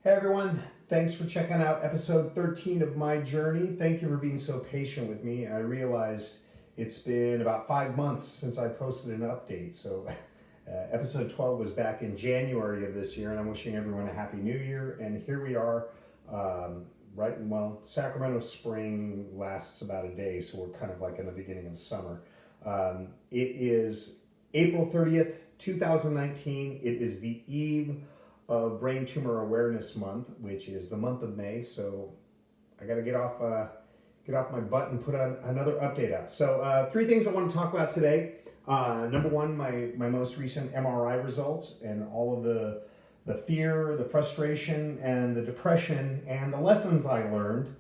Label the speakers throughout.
Speaker 1: Hey everyone, thanks for checking out episode 13 of my journey. Thank you for being so patient with me. I realized it's been about 5 months since I posted an update. So episode 12 was back in January of this year, and I'm wishing everyone a happy new year. And here we are, Sacramento spring lasts about a day, so we're kind of like in the beginning of summer. It is April 30th, 2019. It is the eve of Brain Tumor Awareness Month, which is the month of May. So I got to get off my butt and put on another update out. So 3 things I want to talk about today. Number one, my most recent MRI results and all of the fear, the frustration, and the depression, and the lessons I learned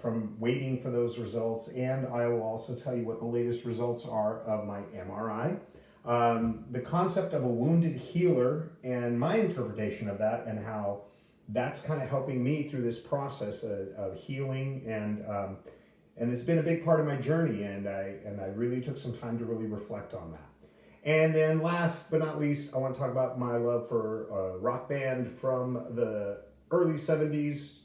Speaker 1: from waiting for those results. And I will also tell you what the latest results are of my MRI. The concept of a wounded healer and my interpretation of that, and how that's kind of helping me through this process of healing, and it's been a big part of my journey, and I really took some time to really reflect on that. And then last but not least, I want to talk about my love for a rock band from the early 70s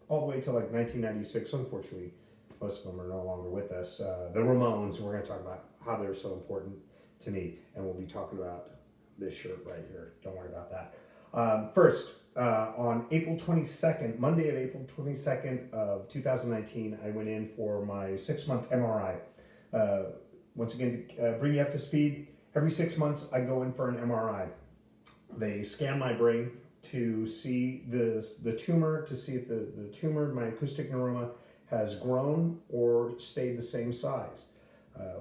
Speaker 1: all the way to like 1996. Unfortunately, most of them are no longer with us. The Ramones, and we're going to talk about how they're so important to me, and we'll be talking about this shirt right here. Don't worry about that. First, on April 22nd, Monday of April 22nd of 2019, I went in for my 6-month MRI. Once again, to bring you up to speed, every 6 months I go in for an MRI. They scan my brain to see the tumor, to see if the tumor, my acoustic neuroma, has grown or stayed the same size.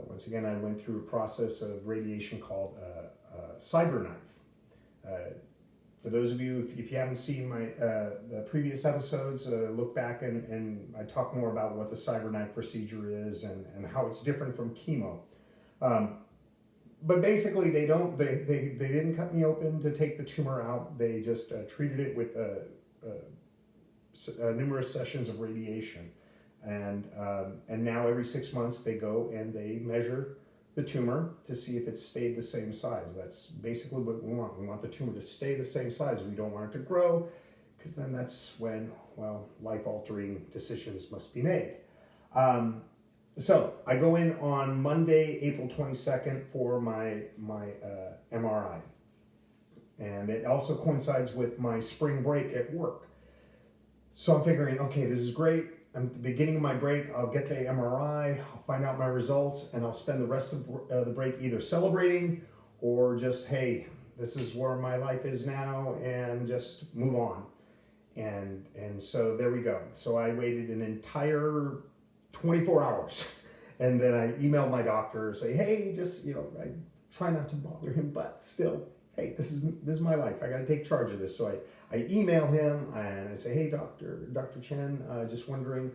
Speaker 1: Once again, I went through a process of radiation called cyberknife. For those of you, if you haven't seen my the previous episodes, look back and I talk more about what the cyberknife procedure is and how it's different from chemo. But basically, they didn't cut me open to take the tumor out. They just treated it with numerous sessions of radiation. And now every 6 months they go and they measure the tumor to see if it's stayed the same size. That's basically what we want. We want the tumor to stay the same size. We don't want it to grow, because then that's when, well, life-altering decisions must be made. So I go in on Monday, April 22nd for my MRI. And it also coincides with my spring break at work. So I'm figuring, okay, this is great. I'm at the beginning of my break. I'll get the MRI, I'll find out my results, and I'll spend the rest of the break either celebrating or just, hey, this is where my life is now, and just move on. And so there we go. So I waited an entire 24 hours. And then I emailed my doctor, say, hey, just, I try not to bother him, but still, hey, this is my life. I got to take charge of this. So I email him and I say, hey, Dr. Chen, just wondering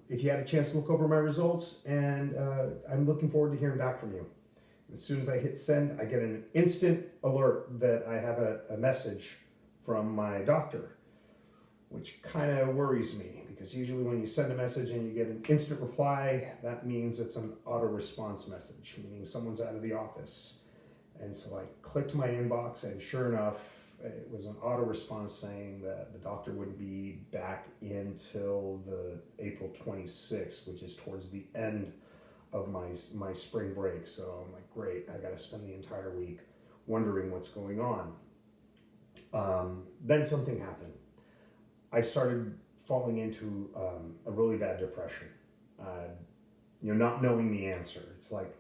Speaker 1: if you had a chance to look over my results, and I'm looking forward to hearing back from you. As soon as I hit send, I get an instant alert that I have a message from my doctor, which kind of worries me, because usually when you send a message and you get an instant reply, that means it's an auto response message, meaning someone's out of the office. And so I clicked my inbox, and sure enough, it was an auto response saying that the doctor wouldn't be back until the April 26th, which is towards the end of my spring break. So I'm like, great, I got to spend the entire week wondering what's going on. Then something happened. I started falling into a really bad depression, not knowing the answer. It's like,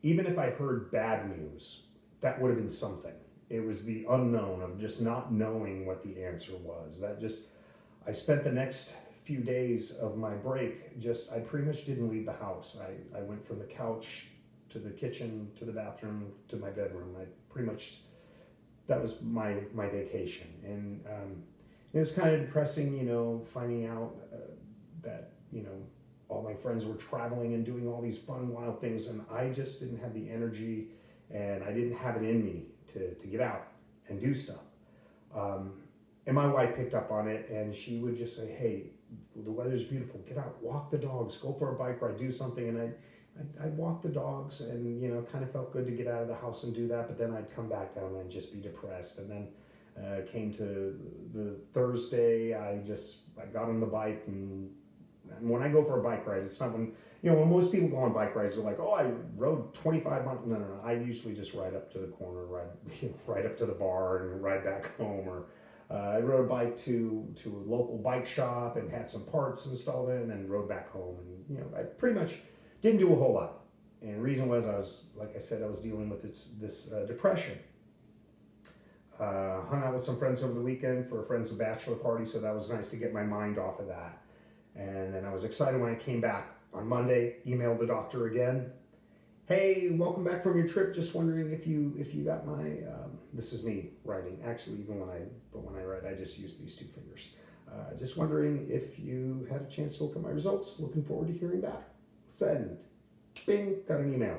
Speaker 1: even if I heard bad news, that would have been something. It was the unknown of just not knowing what the answer was. I spent the next few days of my break, I pretty much didn't leave the house. I went from the couch to the kitchen, to the bathroom, to my bedroom. That was my vacation. And it was kind of depressing, finding out that, all my friends were traveling and doing all these fun, wild things, and I just didn't have the energy, and I didn't have it in me to get out and do stuff. And my wife picked up on it, and she would just say, hey, the weather's beautiful, get out, walk the dogs, go for a bike ride, do something. And I'd walk the dogs, and kind of felt good to get out of the house and do that, but then I'd come back down and just be depressed. And then Came to the Thursday, I got on the bike, and when I go for a bike ride, it's not when most people go on bike rides, they're like, oh, I rode 25 miles. No. I usually just ride up to the corner, ride up to the bar and ride back home. Or I rode a bike to a local bike shop and had some parts installed in, and then rode back home. And I pretty much didn't do a whole lot. And the reason was like I said, I was dealing with this depression. Hung out with some friends over the weekend for a friend's bachelor party, so that was nice to get my mind off of that. And then I was excited when I came back on Monday, emailed the doctor again. Hey, welcome back from your trip. Just wondering if you got my, this is me writing. Actually, when I write, I just use these two fingers. Just wondering if you had a chance to look at my results. Looking forward to hearing back. Send. Bing, got an email.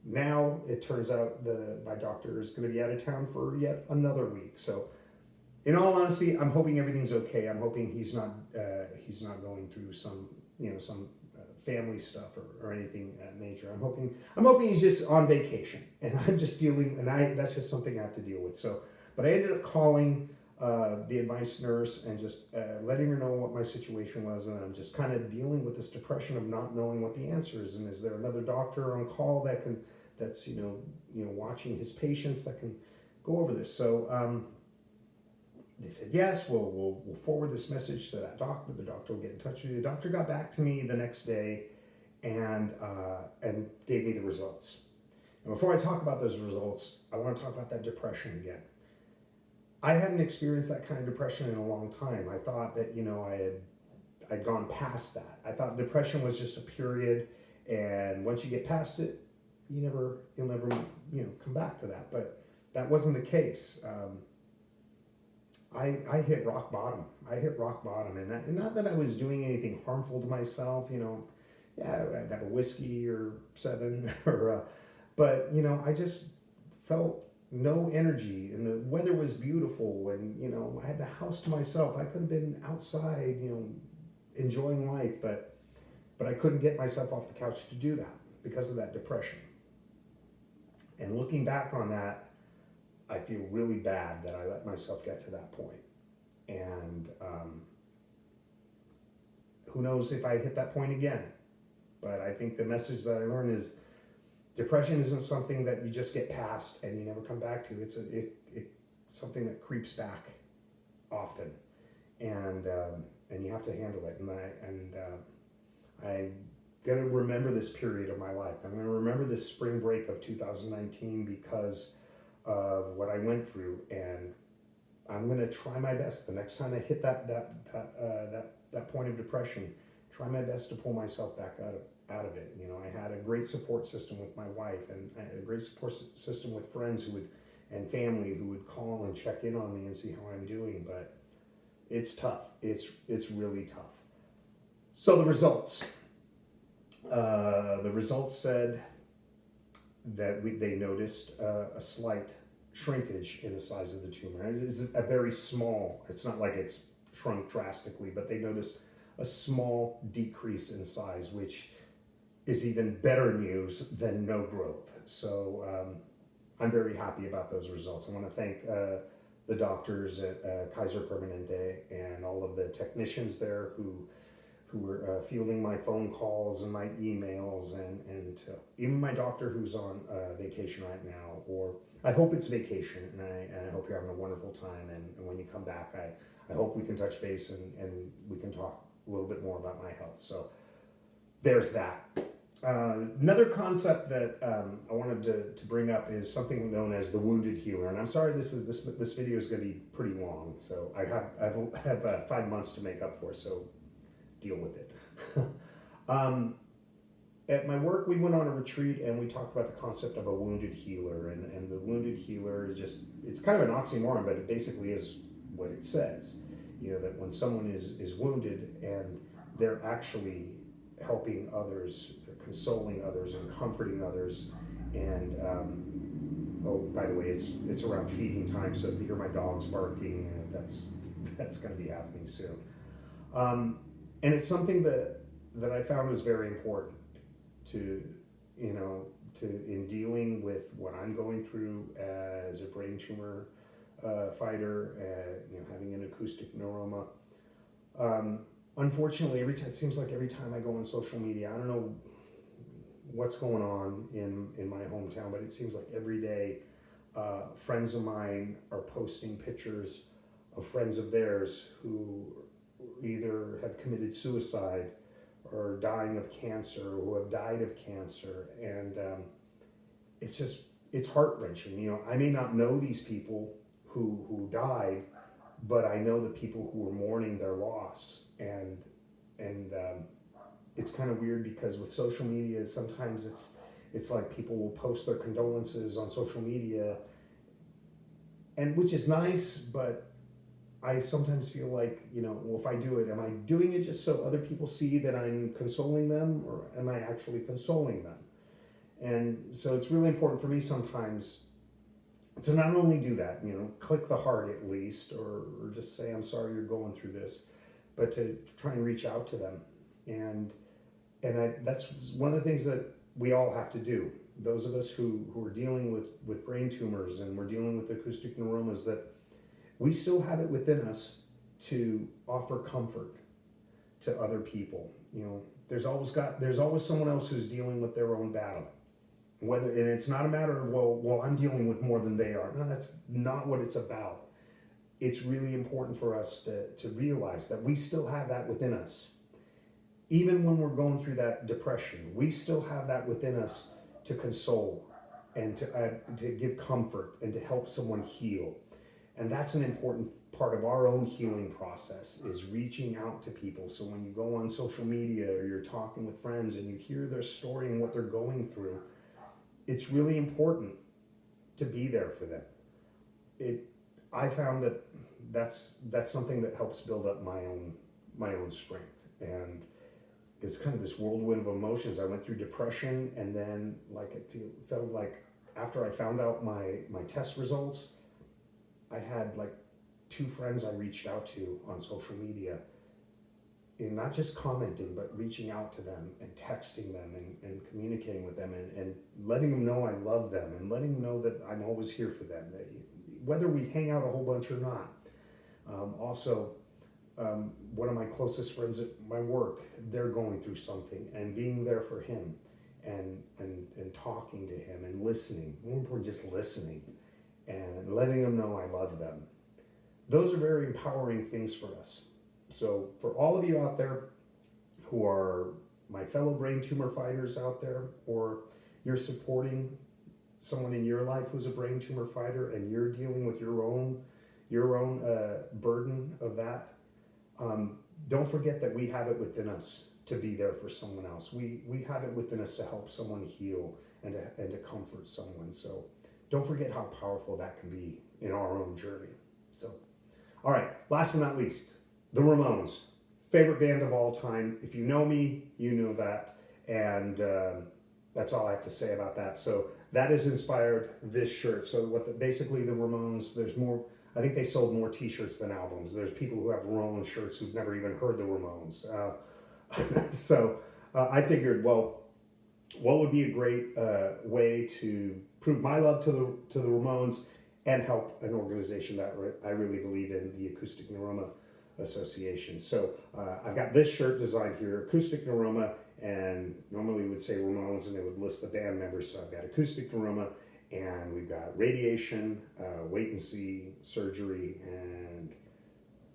Speaker 1: Now it turns out my doctor is going to be out of town for yet another week. So, in all honesty, I'm hoping everything's okay. I'm hoping he's not going through some family stuff or anything major. I'm hoping he's just on vacation, and I'm just dealing, and that's just something I have to deal with. So, but I ended up calling the advice nurse and just letting her know what my situation was, and I'm just kind of dealing with this depression of not knowing what the answer is, and is there another doctor on call that's watching his patients that can go over this. So they said yes, we'll forward this message to that doctor. The doctor will get in touch with you. The doctor got back to me the next day and gave me the results. And before I talk about those results, I want to talk about that depression again. I hadn't experienced that kind of depression in a long time. I thought that I'd gone past that. I thought depression was just a period, and once you get past it, you'll never come back to that. But that wasn't the case. I hit rock bottom. And not that I was doing anything harmful to myself. Yeah, I'd have a whiskey or 7, but I just felt no energy, and the weather was beautiful, and I had the house to myself. I could have been outside, enjoying life, but I couldn't get myself off the couch to do that because of that depression. And looking back on that, I feel really bad that I let myself get to that point. And who knows if I hit that point again. But I think the message that I learned is depression isn't something that you just get past and you never come back to. It's something that creeps back often, and you have to handle it. And I'm gonna remember this period of my life. I'm gonna remember this spring break of 2019 because of what I went through, and I'm gonna try my best the next time I hit that point of depression. Try my best to pull myself back out of it. I had a great support system with my wife, and I had a great support system with friends and family who would call and check in on me and see how I'm doing. But it's tough. It's really tough. So the results. The results said that they noticed a slight shrinkage in the size of the tumor. It's a very small. It's not like it's shrunk drastically, but they noticed a small decrease in size, which is even better news than no growth. So I'm very happy about those results. I want to thank the doctors at Kaiser Permanente and all of the technicians there who were fielding my phone calls and my emails, and even my doctor who's on vacation right now, or I hope it's vacation, and I hope you're having a wonderful time, and when you come back, I hope we can touch base and we can talk a little bit more about my health. So there's that. Another concept that I wanted to bring up is something known as the wounded healer. And I'm sorry this video is going to be pretty long, so I have 5 months to make up for, so deal with it. At my work, we went on a retreat and we talked about the concept of a wounded healer. And the wounded healer is it's kind of an oxymoron, but it basically is what it says. That when someone is wounded and they're actually helping others, consoling others, and comforting others. And oh, by the way, it's around feeding time, so if you hear my dogs barking, that's going to be happening soon. And it's something that I found was very important to in dealing with what I'm going through as a brain tumor fighter, having an acoustic neuroma. Unfortunately, it seems like every time I go on social media, I don't know what's going on in my hometown, but it seems like every day friends of mine are posting pictures of friends of theirs who either have committed suicide or dying of cancer, or who have died of cancer, and it's heart-wrenching. I may not know these people who died, but I know the people who are mourning their loss, and it's kind of weird because with social media, sometimes it's like people will post their condolences on social media, and which is nice, but I sometimes feel like, well, if I do it, am I doing it just so other people see that I'm consoling them, or am I actually consoling them? And so it's really important for me sometimes to not only do that, click the heart at least, or just say, I'm sorry you're going through this, but to try and reach out to them. And that's one of the things that we all have to do. Those of us who are dealing with brain tumors, and we're dealing with acoustic neuromas, that we still have it within us to offer comfort to other people. There's always someone else who's dealing with their own battle. And it's not a matter of, well, I'm dealing with more than they are. No, that's not what it's about. It's really important for us to realize that we still have that within us. Even when we're going through that depression, we still have that within us to console and to give comfort and to help someone heal. And that's an important part of our own healing process, is reaching out to people. So when you go on social media or you're talking with friends and you hear their story and what they're going through, it's really important to be there for them. I found that's something that helps build up my own strength. And it's kind of this whirlwind of emotions. I went through depression, and then it felt like after I found out my test results, I had 2 friends I reached out to on social media, and not just commenting, but reaching out to them and texting them and communicating with them, and letting them know I love them, and letting them know that I'm always here for them, that whether we hang out a whole bunch or not. One of my closest friends at my work, they're going through something, and being there for him and talking to him and listening, more important, just listening, and letting them know I love them. Those are very empowering things for us. So for all of you out there who are my fellow brain tumor fighters out there, or you're supporting someone in your life who's a brain tumor fighter, and you're dealing with your own burden of that, don't forget that we have it within us to be there for someone else. We have it within us to help someone heal and to comfort someone. So don't forget how powerful that can be in our own journey. So, all right, last but not least, the Ramones, favorite band of all time. If you know me, you know that, and that's all I have to say about that. So that has inspired this shirt. So basically the Ramones, there's more. I think they sold more T-shirts than albums. There's people who have Ramones shirts who've never even heard the Ramones. So I figured, well, what would be a great way to prove my love to the Ramones and help an organization that I really believe in, the Acoustic Neuroma Association. So I've got this shirt designed here, Acoustic Neuroma, and normally we would say Ramones and they would list the band members. So I've got Acoustic Neuroma, and we've got radiation, wait and see, surgery, and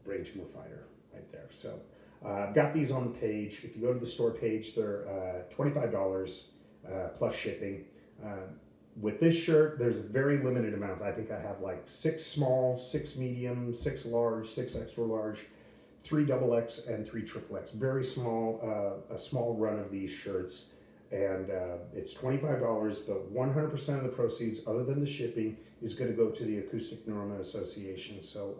Speaker 1: brain tumor fighter right there. So I've got these on the page. If you go to the store page, they're $25 plus shipping. With this shirt, there's very limited amounts. I think I have 6 small, 6 medium, 6 large, 6 extra large, 3 XXL, and 3 XXX. Very small, a small run of these shirts. And it's $25, but 100% of the proceeds, other than the shipping, is going to go to the Acoustic Neuroma Association. So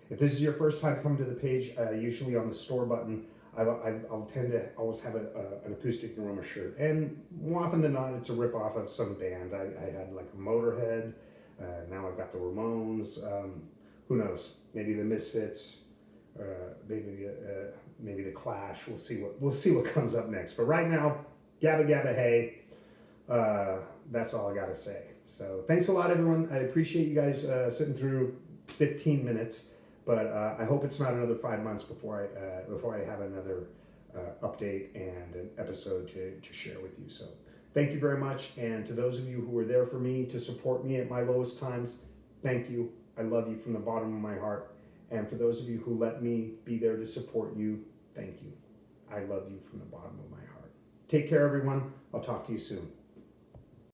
Speaker 1: if this is your first time coming to the page, usually on the store button, I'll tend to always have an Acoustic Neuroma shirt. And more often than not, it's a ripoff of some band. I had a Motorhead, now I've got the Ramones, who knows, maybe the Misfits, maybe the Clash. We'll see what comes up next. But right now, Gabba Gabba Hey, that's all I gotta say. So thanks a lot, everyone. I appreciate you guys sitting through 15 minutes, but I hope it's not another 5 months before I have another update and an episode to share with you. So thank you very much, and to those of you who were there for me to support me at my lowest times, thank you. I love you from the bottom of my heart. And for those of you who let me be there to support you, thank you. I love you from the bottom of my heart. Take care, everyone. I'll talk to you soon.